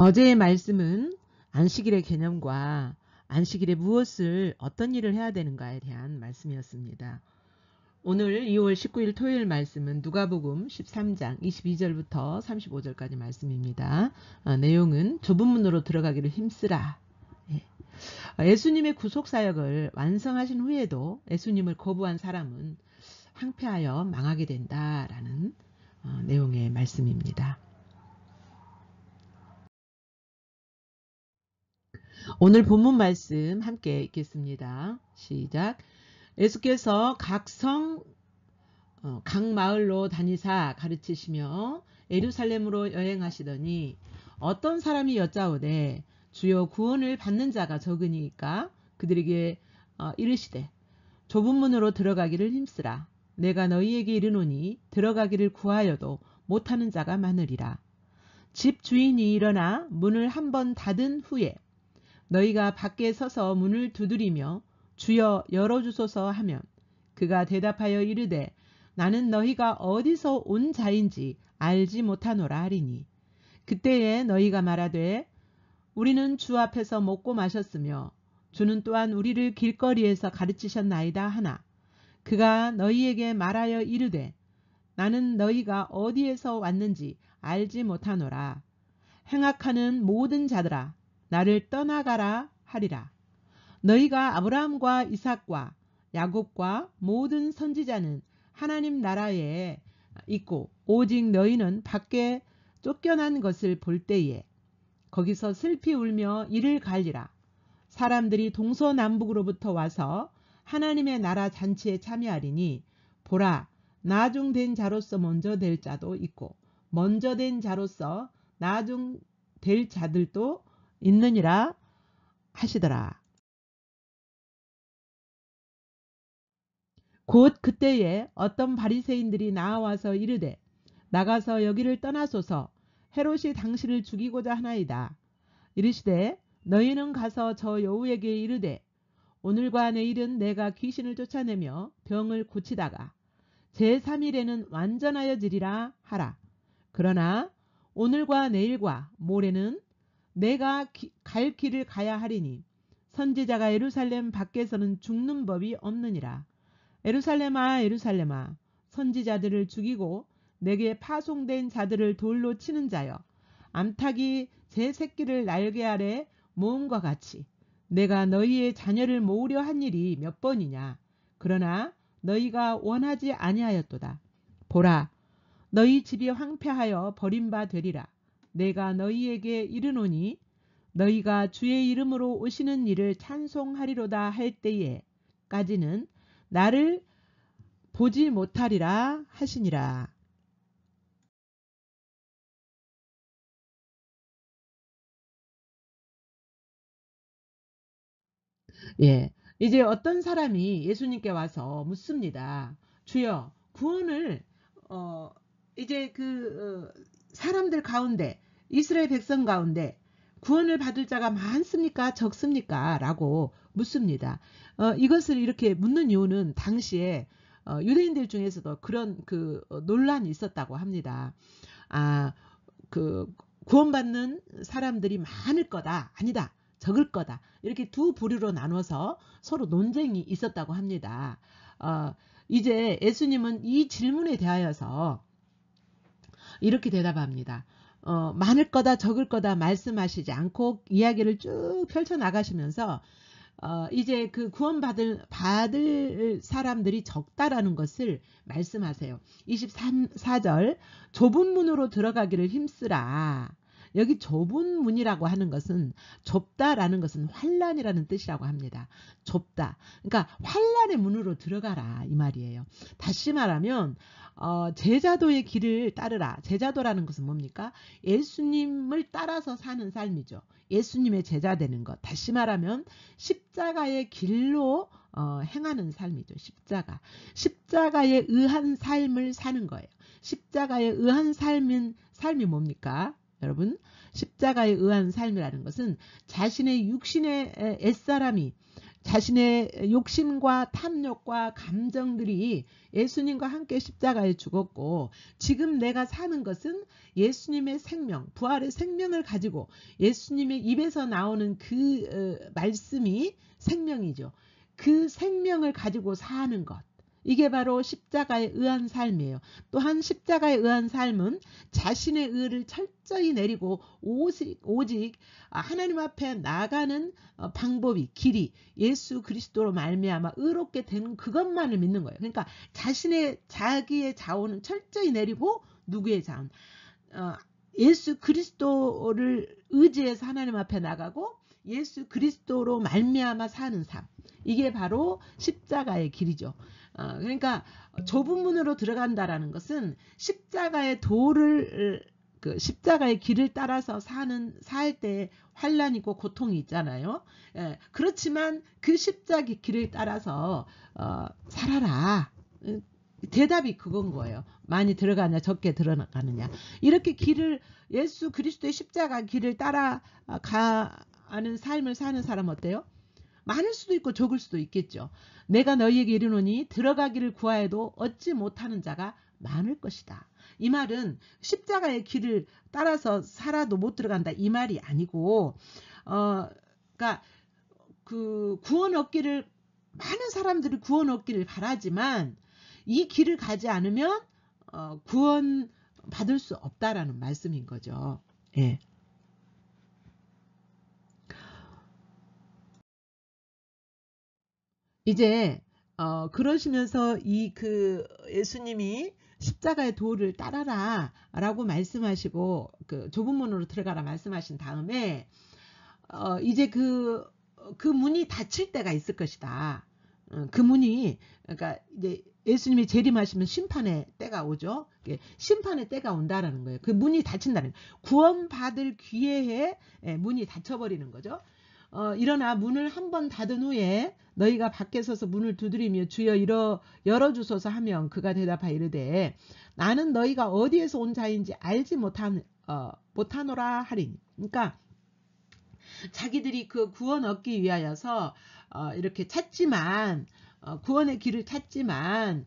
어제의 말씀은 안식일의 개념과 안식일에 어떤 일을 해야 되는가에 대한 말씀이었습니다. 오늘 2월 19일 토요일 말씀은 누가복음 13장 22절부터 35절까지 말씀입니다. 내용은 좁은 문으로 들어가기를 힘쓰라. 예수님의 구속사역을 완성하신 후에도 예수님을 거부한 사람은 황폐하여 망하게 된다라는 내용의 말씀입니다. 오늘 본문 말씀 함께 읽겠습니다. 시작. 예수께서 각 마을로 다니사 가르치시며 예루살렘으로 여행하시더니 어떤 사람이 여짜오되 주여 구원을 받는 자가 적으니까 그들에게 이르시되 좁은 문으로 들어가기를 힘쓰라. 내가 너희에게 이르노니 들어가기를 구하여도 못하는 자가 많으리라. 집 주인이 일어나 문을 한번 닫은 후에 너희가 밖에 서서 문을 두드리며 주여 열어주소서 하면 그가 대답하여 이르되 나는 너희가 어디서 온 자인지 알지 못하노라 하리니 그때에 너희가 말하되 우리는 주 앞에서 먹고 마셨으며 주는 또한 우리를 길거리에서 가르치셨나이다 하나 그가 너희에게 말하여 이르되 나는 너희가 어디에서 왔는지 알지 못하노라. 행악하는 모든 자들아 나를 떠나가라 하리라. 너희가 아브라함과 이삭과 야곱과 모든 선지자는 하나님 나라에 있고 오직 너희는 밖에 쫓겨난 것을 볼 때에 거기서 슬피 울며 이를 갈리라. 사람들이 동서남북으로부터 와서 하나님의 나라 잔치에 참여하리니 보라 나중 된 자로서 먼저 될 자도 있고 먼저 된 자로서 나중 될 자들도 있느니라 하시더라. 곧 그때에 어떤 바리새인들이 나와서 이르되 나가서 여기를 떠나소서 헤롯이 당신을 죽이고자 하나이다. 이르시되 너희는 가서 저 여우에게 이르되 오늘과 내일은 내가 귀신을 쫓아내며 병을 고치다가 제3일에는 완전하여지리라 하라. 그러나 오늘과 내일과 모레는 내가 갈 길을 가야 하리니 선지자가 예루살렘 밖에서는 죽는 법이 없느니라. 예루살렘아 예루살렘아 선지자들을 죽이고 내게 파송된 자들을 돌로 치는 자여 암탉이 제 새끼를 날개 아래 모음과 같이 내가 너희의 자녀를 모으려 한 일이 몇 번이냐. 그러나 너희가 원하지 아니하였도다. 보라 너희 집이 황폐하여 버림바 되리라. 내가 너희에게 이르노니 너희가 주의 이름으로 오시는 일을 찬송하리로다 할 때에까지는 나를 보지 못하리라 하시니라. 예, 이제 어떤 사람이 예수님께 와서 묻습니다. 주여 구원을 이제 사람들 가운데 이스라엘 백성 가운데 구원을 받을 자가 많습니까? 적습니까? 라고 묻습니다. 이것을 이렇게 묻는 이유는 당시에 유대인들 중에서도 그런 논란이 있었다고 합니다. 구원받는 사람들이 많을 거다. 아니다. 적을 거다. 이렇게 두 부류로 나눠서 서로 논쟁이 있었다고 합니다. 이제 예수님은 이 질문에 대하여서 이렇게 대답합니다. 많을 거다 적을 거다 말씀하시지 않고 이야기를 쭉 펼쳐나가시면서 이제 구원받을 사람들이 적다라는 것을 말씀하세요. 24절 좁은 문으로 들어가기를 힘쓰라. 여기 좁은 문이라고 하는 것은 좁다라는 것은 환난이라는 뜻이라고 합니다. 좁다. 그러니까 환난의 문으로 들어가라 이 말이에요. 다시 말하면 제자도의 길을 따르라. 제자도라는 것은 뭡니까? 예수님을 따라서 사는 삶이죠. 예수님의 제자 되는 것. 다시 말하면 십자가의 길로 행하는 삶이죠. 십자가에 의한 삶을 사는 거예요. 십자가에 의한 삶이 뭡니까? 여러분 십자가에 의한 삶이라는 것은 자신의 육신의 옛사람이 자신의 욕심과 탐욕과 감정들이 예수님과 함께 십자가에 죽었고, 지금 내가 사는 것은 예수님의 생명, 부활의 생명을 가지고 예수님의 입에서 나오는 그 말씀이 생명이죠. 그 생명을 가지고 사는 것. 이게 바로 십자가에 의한 삶이에요. 또한 십자가에 의한 삶은 자신의 의를 철저히 내리고 오직 하나님 앞에 나가는 방법이, 길이 예수 그리스도로 말미암아 의롭게 되는 그것만을 믿는 거예요. 그러니까 자기의 자원은 철저히 내리고, 누구의 자원? 예수 그리스도를 의지해서 하나님 앞에 나가고 예수 그리스도로 말미암아 사는 삶. 이게 바로 십자가의 길이죠. 그러니까 좁은 문으로 들어간다라는 것은 십자가의 십자가의 길을 따라서 살 때 환난이 있고 고통이 있잖아요. 그렇지만 그 십자가의 길을 따라서 살아라. 대답이 그건 거예요. 많이 들어가냐 적게 들어가느냐. 이렇게 예수 그리스도의 십자가 길을 따라가는 삶을 사는 사람 어때요? 많을 수도 있고 적을 수도 있겠죠. 내가 너희에게 이르노니 들어가기를 구하여도 얻지 못하는 자가 많을 것이다. 이 말은 십자가의 길을 따라서 살아도 못 들어간다 이 말이 아니고, 그러니까 그 많은 사람들이 구원 얻기를 바라지만 이 길을 가지 않으면 구원 받을 수 없다라는 말씀인 거죠. 예. 이제 그러시면서 예수님이 십자가의 도를 따라라 라고 말씀하시고 그 좁은 문으로 들어가라 말씀하신 다음에 이제 그 문이 닫힐 때가 있을 것이다. 그 문이, 그러니까 이제 예수님이 재림하시면 심판의 때가 오죠. 심판의 때가 온다라는 거예요. 그 문이 닫힌다는 거예요. 구원받을 기회에 문이 닫혀버리는 거죠. 일어나 문을 한 번 닫은 후에 너희가 밖에 서서 문을 두드리며 주여 열어주소서 하면 그가 대답하여 이르되 나는 너희가 어디에서 온 자인지 알지 못하노라 하리니. 그러니까 자기들이 그 구원 얻기 위하여서 이렇게 찾지만 구원의 길을 찾지만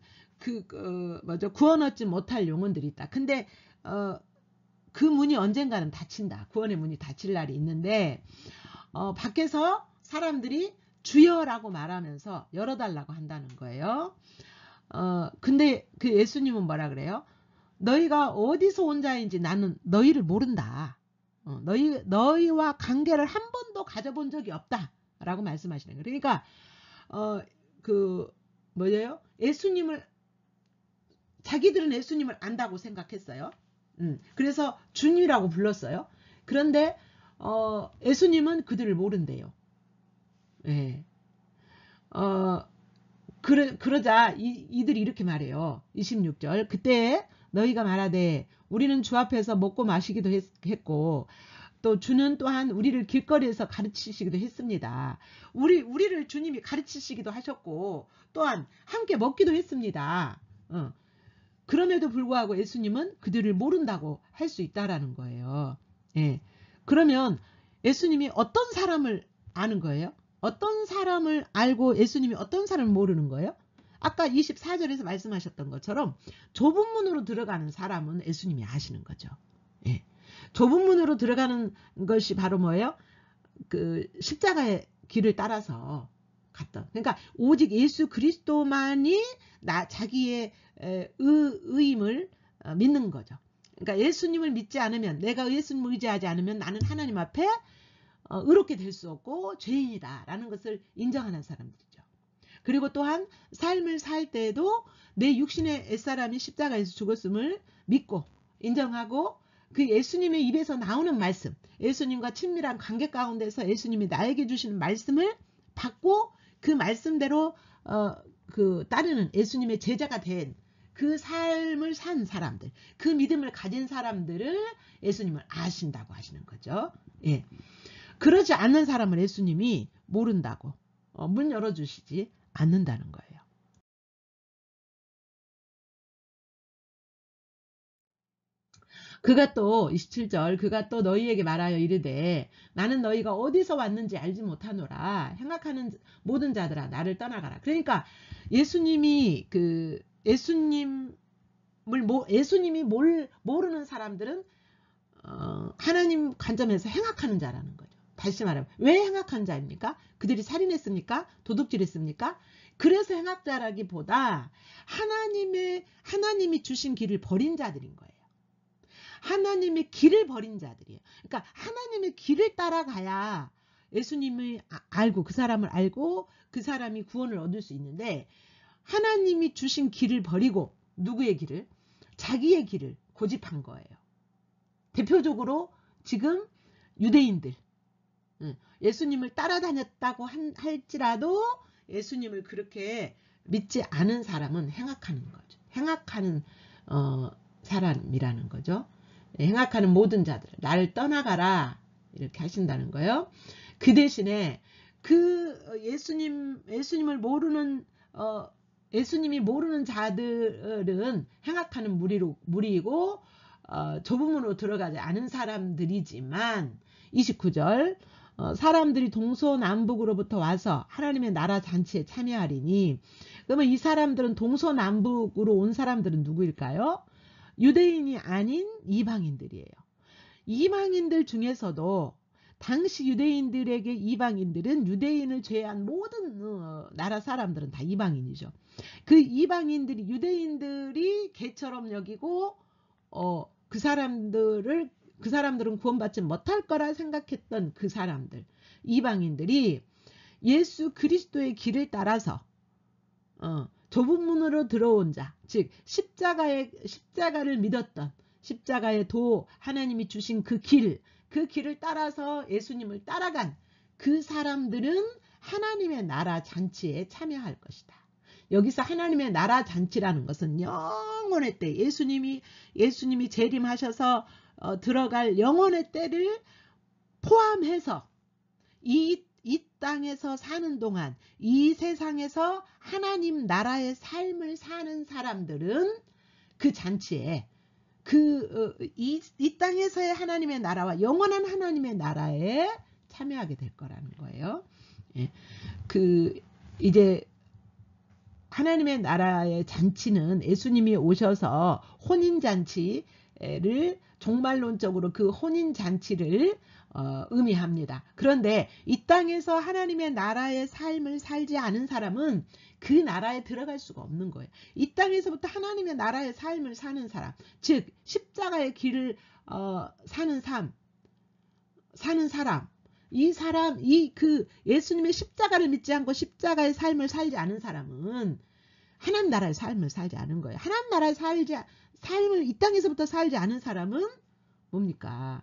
구원 얻지 못할 영혼들이 있다. 근데 그 문이 언젠가는 닫힌다. 구원의 문이 닫힐 날이 있는데 밖에서 사람들이 주여라고 말하면서 열어달라고 한다는 거예요. 근데 그 예수님은 뭐라 그래요? 너희가 어디서 온 자인지 나는 너희를 모른다. 너희와 관계를 한 번도 가져본 적이 없다. 라고 말씀하시는 거예요. 그러니까 뭐예요? 자기들은 예수님을 안다고 생각했어요. 그래서 주님이라고 불렀어요. 그런데 예수님은 그들을 모른대요. 예. 그러자 이들이 이렇게 말해요. 26절. 그때 너희가 말하되 우리는 주 앞에서 먹고 마시기도 했고 또 주는 또한 우리를 길거리에서 가르치시기도 했습니다. 우리를 주님이 가르치시기도 하셨고 또한 함께 먹기도 했습니다. 그럼에도 불구하고 예수님은 그들을 모른다고 할 수 있다라는 거예요. 예. 그러면 예수님이 어떤 사람을 아는 거예요? 어떤 사람을 알고 예수님이 어떤 사람을 모르는 거예요? 아까 24절에서 말씀하셨던 것처럼 좁은 문으로 들어가는 사람은 예수님이 아시는 거죠. 예. 좁은 문으로 들어가는 것이 바로 뭐예요? 그 십자가의 길을 따라서 갔던. 그러니까 오직 예수 그리스도만이 자기의 의임을 믿는 거죠. 그러니까 예수님을 믿지 않으면, 내가 예수님을 의지하지 않으면 나는 하나님 앞에 의롭게 될 수 없고 죄인이다 라는 것을 인정하는 사람들이죠. 그리고 또한 삶을 살 때에도 내 육신의 옛사람이 십자가에서 죽었음을 믿고 인정하고 그 예수님의 입에서 나오는 말씀, 예수님과 친밀한 관계 가운데서 예수님이 나에게 주시는 말씀을 받고 그 말씀대로 따르는 예수님의 제자가 된 그 삶을 산 사람들, 그 믿음을 가진 사람들을 예수님을 아신다고 하시는 거죠. 예. 그러지 않는 사람을 예수님이 모른다고, 문 열어주시지 않는다는 거예요. 그가 또 27절 그가 또 너희에게 말하여 이르되 나는 너희가 어디서 왔는지 알지 못하노라. 행악하는 모든 자들아 나를 떠나가라. 그러니까 예수님이 예수님이 모르는 사람들은 하나님 관점에서 행악하는 자라는 거죠. 다시 말하면 왜 행악한 자입니까? 그들이 살인했습니까? 도둑질했습니까? 그래서 행악자라기보다 하나님이 주신 길을 버린 자들인 거예요. 하나님의 길을 버린 자들이에요. 그러니까 하나님의 길을 따라가야 예수님을 알고 그 사람을 알고 그 사람이 구원을 얻을 수 있는데 하나님이 주신 길을 버리고 누구의 길을? 자기의 길을 고집한 거예요. 대표적으로 지금 유대인들 예수님을 따라다녔다고 할지라도 예수님을 그렇게 믿지 않은 사람은 행악하는 거죠. 행악하는 사람이라는 거죠. 행악하는 모든 자들 나를 떠나가라 이렇게 하신다는 거예요. 그 대신에 예수님을 모르는 예수님이 모르는 자들은 행악하는 무리이고 좁은 문으로 들어가지 않은 사람들이지만 29절 사람들이 동서남북으로부터 와서 하나님의 나라 잔치에 참여하리니 그러면 이 사람들은 동서남북으로 온 사람들은 누구일까요? 유대인이 아닌 이방인들이에요. 이방인들 중에서도 당시 유대인들에게 이방인들은 유대인을 제외한 모든 나라 사람들은 다 이방인이죠. 그 이방인들이 유대인들이 개처럼 여기고 그 사람들은 구원받지 못할 거라 생각했던 그 사람들 이방인들이 예수 그리스도의 길을 따라서 좁은 문으로 들어온 자, 즉 십자가를 믿었던 십자가의 하나님이 주신 그 길을 따라서 예수님을 따라간 그 사람들은 하나님의 나라 잔치에 참여할 것이다. 여기서 하나님의 나라 잔치라는 것은 영원의 때 예수님이 재림하셔서 들어갈 영원의 때를 포함해서 이 땅에서 사는 동안 이 세상에서 하나님 나라의 삶을 사는 사람들은 그 잔치에 이 땅에서의 하나님의 나라와 영원한 하나님의 나라에 참여하게 될 거라는 거예요. 예. 이제 하나님의 나라의 잔치는 예수님이 오셔서 혼인잔치를 종말론적으로 그 혼인잔치를 의미합니다. 그런데 이 땅에서 하나님의 나라의 삶을 살지 않은 사람은 그 나라에 들어갈 수가 없는 거예요. 이 땅에서부터 하나님의 나라의 삶을 사는 사람, 즉 십자가의 길을 사는 사람, 예수님의 십자가를 믿지 않고 십자가의 삶을 살지 않은 사람은 하나님 나라의 삶을 살지 않은 거예요. 하나님 나라의 삶을 이 땅에서부터 살지 않은 사람은 뭡니까?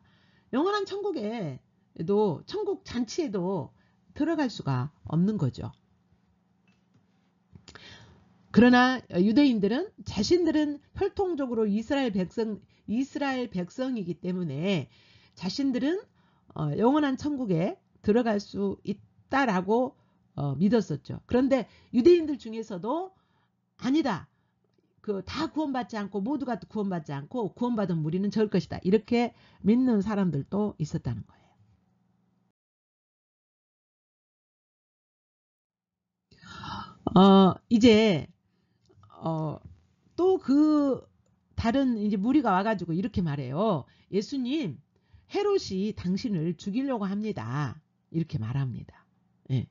영원한 천국에도 천국 잔치에도 들어갈 수가 없는 거죠. 그러나 유대인들은 자신들은 혈통적으로 이스라엘 백성이기 때문에 자신들은 영원한 천국에 들어갈 수 있다라고 믿었었죠. 그런데 유대인들 중에서도 아니다. 다 구원받지 않고 모두가 구원받지 않고 구원받은 무리는 적을 것이다. 이렇게 믿는 사람들도 있었다는 거예요. 이제 또 다른 이제 무리가 와가지고 이렇게 말해요. 예수님, 헤롯이 당신을 죽이려고 합니다. 이렇게 말합니다. 예.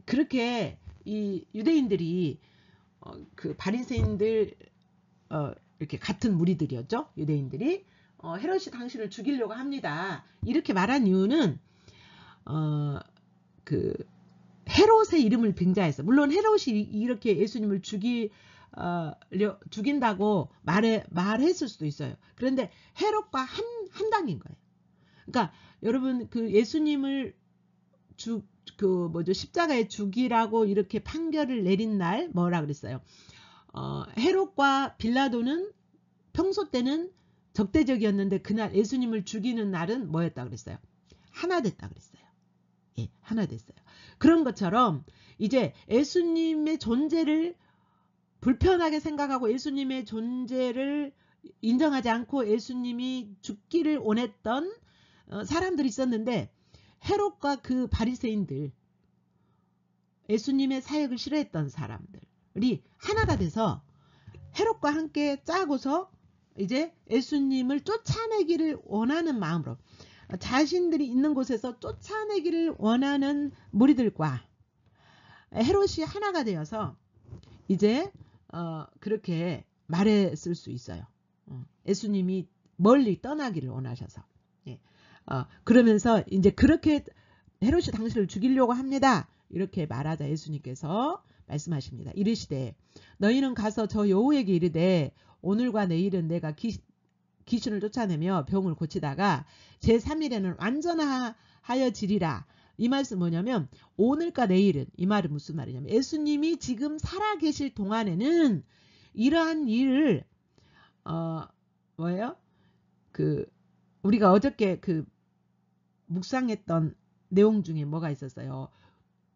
그렇게 이 유대인들이 그 바리새인들 이렇게 같은 무리들이었죠. 유대인들이 헤롯이 당신을 죽이려고 합니다. 이렇게 말한 이유는 그 헤롯의 이름을 빙자해서 물론 헤롯이 이렇게 예수님을 죽인다고 말했을 수도 있어요. 그런데 헤롯과 한 당인 거예요. 그러니까 여러분 예수님을 십자가에 죽이라고 이렇게 판결을 내린 날 뭐라 그랬어요? 헤롯과 빌라도는 평소 때는 적대적이었는데 그날 예수님을 죽이는 날은 뭐였다 그랬어요? 하나 됐다 그랬어요. 예, 하나 됐어요. 그런 것처럼 이제 예수님의 존재를 불편하게 생각하고 예수님의 존재를 인정하지 않고 예수님이 죽기를 원했던 사람들이 있었는데 헤롯과 그 바리새인들, 예수님의 사역을 싫어했던 사람들이 하나가 돼서 헤롯과 함께 짜고서 이제 예수님을 쫓아내기를 원하는 마음으로, 자신들이 있는 곳에서 쫓아내기를 원하는 무리들과 헤롯이 하나가 되어서 이제 그렇게 말했을 수 있어요. 예수님이 멀리 떠나기를 원하셔서. 예. 그러면서 이제 그렇게 헤롯이 당신을 죽이려고 합니다. 이렇게 말하자 예수님께서 말씀하십니다. 이르시되 너희는 가서 저 여호에게 이르되 오늘과 내일은 내가 귀신을 쫓아내며 병을 고치다가 제3일에는 완전하여지리라. 이 말씀 뭐냐면 오늘과 내일은, 이 말은 무슨 말이냐면 예수님이 지금 살아계실 동안에는 이러한 일을 뭐예요? 우리가 어저께 묵상했던 내용 중에 뭐가 있었어요?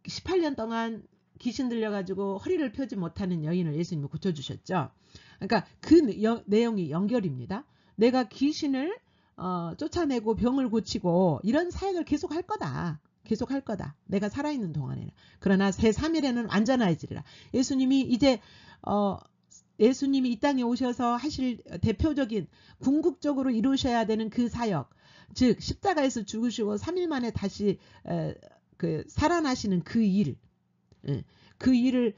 18년 동안 귀신 들려가지고 허리를 펴지 못하는 여인을 예수님이 고쳐주셨죠. 그러니까 그 내용이 연결입니다. 내가 귀신을 쫓아내고 병을 고치고 이런 사역을 계속 할 거다. 계속 할 거다. 내가 살아있는 동안에는. 그러나 제3일에는 완전하여지리라. 예수님이 이제 예수님이 이 땅에 오셔서 하실 대표적인 궁극적으로 이루셔야 되는 그 사역, 즉 십자가에서 죽으시고 3일 만에 다시 살아나시는 그 일, 그 일을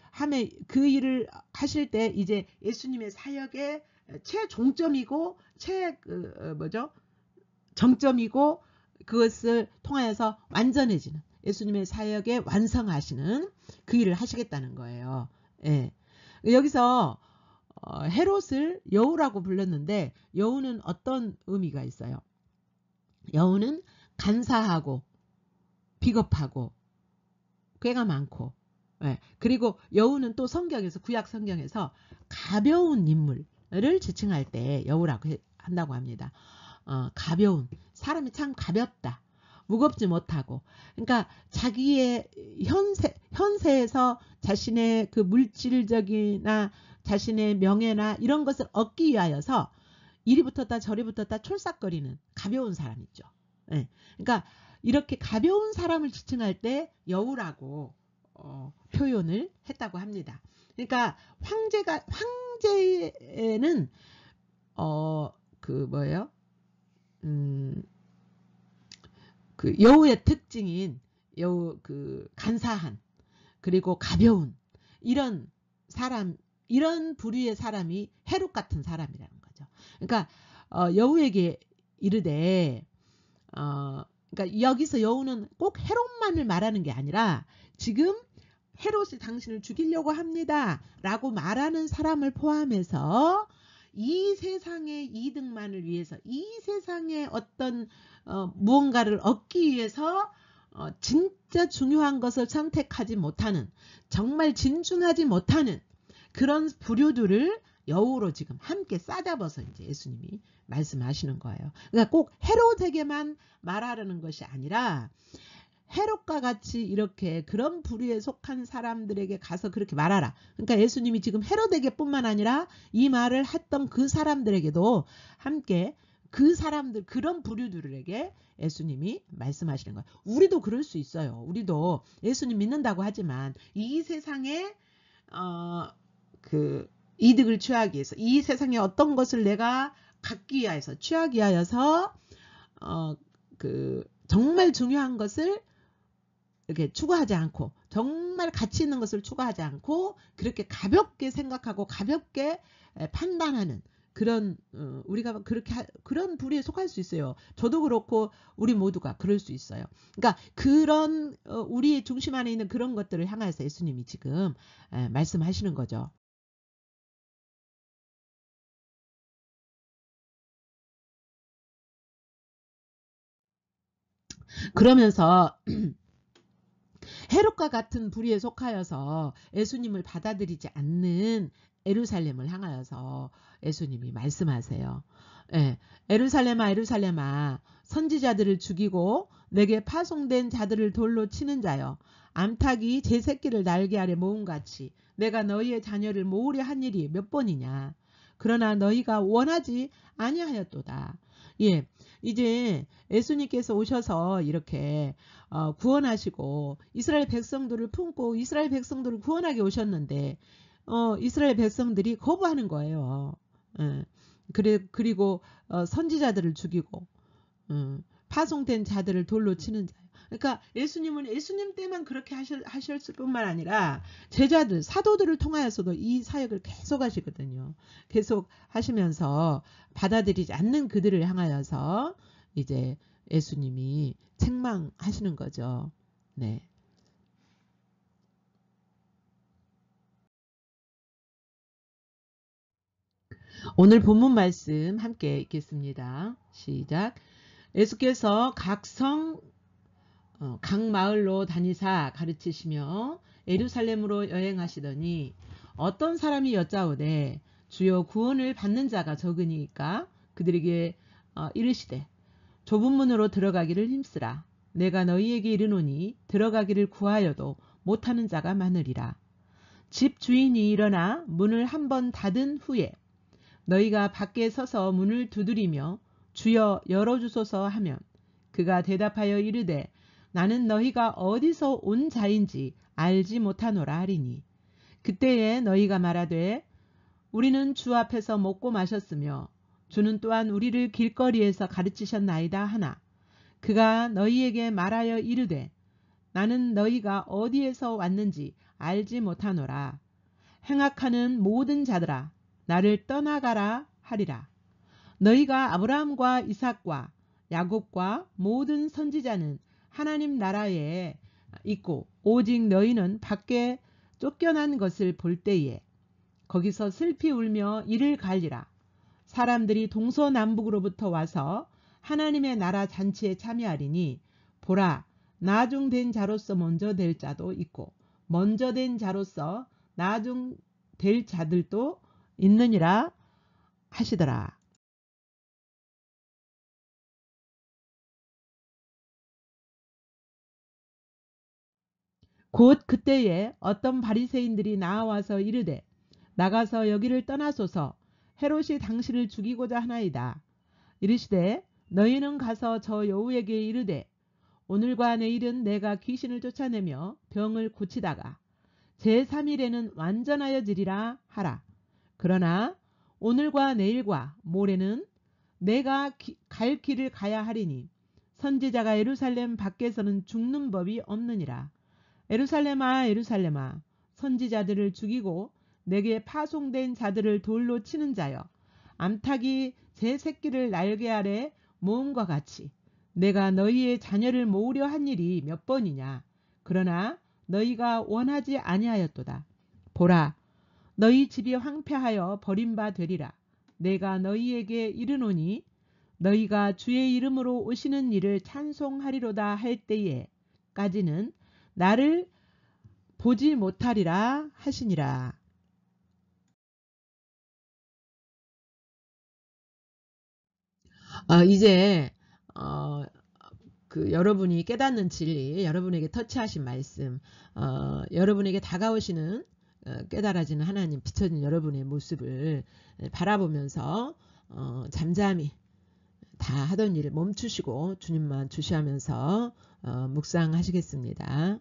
하실 때 이제 예수님의 사역의 최종점이고 정점이고 그것을 통하여서 완전해지는 예수님의 사역에 완성하시는 그 일을 하시겠다는 거예요. 예. 여기서 헤롯을 여우라고 불렀는데 여우는 어떤 의미가 있어요? 여우는 간사하고 비겁하고 꾀가 많고, 예. 그리고 여우는 또 성경에서, 구약 성경에서 가벼운 인물을 지칭할 때 여우라고 한다고 합니다. 가벼운, 사람이 참 가볍다, 무겁지 못하고, 그러니까 자기의 현세에서 자신의 그 물질적이나 자신의 명예나 이런 것을 얻기 위하여서 이리 붙었다 저리 붙었다 촐싹거리는 가벼운 사람 있죠. 예. 그러니까 이렇게 가벼운 사람을 지칭할 때 여우라고 표현을 했다고 합니다. 그러니까 황제는 뭐예요? 그 여우의 특징인 간사한, 그리고 가벼운 이런 사람, 이런 부류의 사람이 헤롯 같은 사람이라는 거죠. 그러니까 여우에게 이르되 그러니까 여기서 여우는 꼭 헤롯만을 말하는 게 아니라 지금 헤롯이 당신을 죽이려고 합니다 라고 말하는 사람을 포함해서 이 세상의 이득만을 위해서, 이 세상의 어떤 무언가를 얻기 위해서 진짜 중요한 것을 선택하지 못하는, 정말 진중하지 못하는 그런 부류들을 여우로 지금 함께 싸잡아서 이제 예수님이 말씀하시는 거예요. 그러니까 꼭 헤롯에게만 말하려는 것이 아니라 헤롯과 같이 이렇게 그런 부류에 속한 사람들에게 가서 그렇게 말하라. 그러니까 예수님이 지금 헤롯에게 뿐만 아니라 이 말을 했던 그 사람들에게도 함께 그 사람들, 그런 부류들에게 예수님이 말씀하시는 거예요. 우리도 그럴 수 있어요. 우리도 예수님 믿는다고 하지만 이 세상에 이득을 취하기 위해서, 이 세상에 어떤 것을 내가 갖기 위하여서, 취하기 위하여서 정말 중요한 것을 이렇게 추구하지 않고, 정말 가치 있는 것을 추구하지 않고 그렇게 가볍게 생각하고 가볍게 판단하는 그런 우리가 그런 부류에 속할 수 있어요. 저도 그렇고 우리 모두가 그럴 수 있어요. 그러니까 그런 우리의 중심 안에 있는 그런 것들을 향해서 예수님이 지금 말씀하시는 거죠. 그러면서 헤롯과 같은 부류에 속하여서 예수님을 받아들이지 않는 예루살렘을 향하여서 예수님이 말씀하세요. 예, 예루살렘아 예루살렘아 선지자들을 죽이고 내게 파송된 자들을 돌로 치는 자여, 암탉이 제 새끼를 날개 아래 모음같이 내가 너희의 자녀를 모으려 한 일이 몇 번이냐. 그러나 너희가 원하지 아니하였도다. 예, 이제 예수님께서 오셔서 이렇게 구원하시고 이스라엘 백성들을 품고 이스라엘 백성들을 구원하게 오셨는데 이스라엘 백성들이 거부하는 거예요. 예. 그리고 선지자들을 죽이고 파송된 자들을 돌로 치는 자예요. 그러니까 예수님은 예수님 때만 그렇게 하셨을 뿐만 아니라 제자들, 사도들을 통하여서도 이 사역을 계속 하시거든요. 계속 하시면서 받아들이지 않는 그들을 향하여서 이제 예수님이 책망하시는 거죠. 네. 오늘 본문 말씀 함께 읽겠습니다. 시작. 예수께서 각 마을로 다니사 가르치시며 예루살렘으로 여행하시더니 어떤 사람이 여짜오되 주여 구원을 받는 자가 적으니까 그들에게 이르시되 좁은 문으로 들어가기를 힘쓰라. 내가 너희에게 이르노니 들어가기를 구하여도 못하는 자가 많으리라. 집 주인이 일어나 문을 한번 닫은 후에 너희가 밖에 서서 문을 두드리며 주여 열어주소서 하면 그가 대답하여 이르되 나는 너희가 어디서 온 자인지 알지 못하노라 하리니 그때에 너희가 말하되 우리는 주 앞에서 먹고 마셨으며 주는 또한 우리를 길거리에서 가르치셨나이다 하나 그가 너희에게 말하여 이르되 나는 너희가 어디에서 왔는지 알지 못하노라. 행악하는 모든 자들아 나를 떠나가라 하리라. 너희가 아브라함과 이삭과 야곱과 모든 선지자는 하나님 나라에 있고 오직 너희는 밖에 쫓겨난 것을 볼 때에 거기서 슬피 울며 이를 갈리라. 사람들이 동서남북으로부터 와서 하나님의 나라 잔치에 참여하리니 보라 나중 된 자로서 먼저 될 자도 있고 먼저 된 자로서 나중 될 자들도 있느니라 하시더라. 곧 그때에 어떤 바리새인들이 나와서 이르되 나가서 여기를 떠나소서 헤롯이 당신을 죽이고자 하나이다. 이르시되 너희는 가서 저 여우에게 이르되 오늘과 내일은 내가 귀신을 쫓아내며 병을 고치다가 제3일에는 완전하여지리라 하라. 그러나 오늘과 내일과 모레는 내가 갈 길을 가야 하리니 선지자가 예루살렘 밖에서는 죽는 법이 없느니라. 예루살렘아 예루살렘아 선지자들을 죽이고 내게 파송된 자들을 돌로 치는 자여 암탉이 제 새끼를 날개 아래 모음과 같이 내가 너희의 자녀를 모으려 한 일이 몇 번이냐. 그러나 너희가 원하지 아니하였도다. 보라 너희 집이 황폐하여 버림바 되리라. 내가 너희에게 이르노니 너희가 주의 이름으로 오시는 일을 찬송하리로다 할 때에까지는 나를 보지 못하리라 하시니라. 이제 여러분이 깨닫는 진리, 여러분에게 터치하신 말씀, 여러분에게 다가오시는 깨달아지는 하나님, 비춰진 여러분의 모습을 바라보면서 잠잠히 다 하던 일을 멈추시고 주님만 주시하면서 묵상하시겠습니다.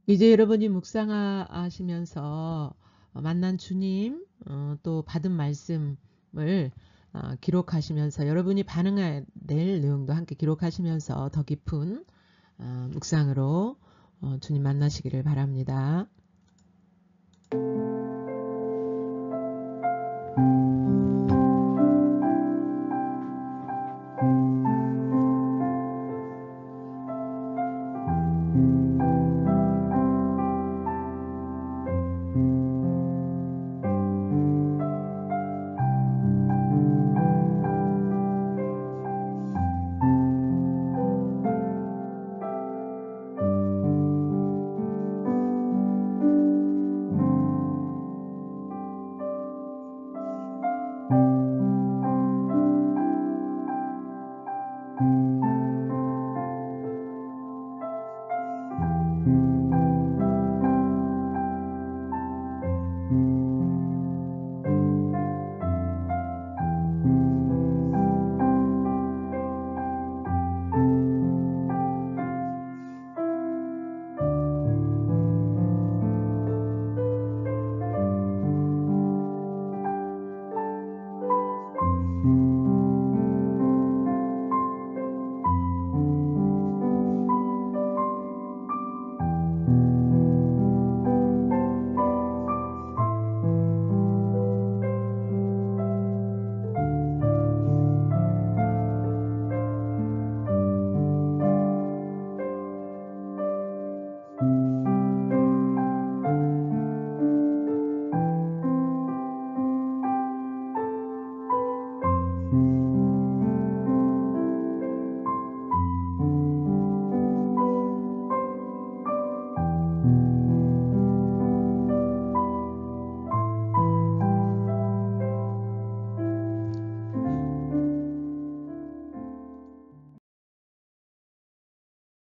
이제 여러분이 묵상하시면서 만난 주님, 또 받은 말씀을 기록하시면서 여러분이 반응해야 될 내용도 함께 기록하시면서 더 깊은 묵상으로 주님 만나시기를 바랍니다.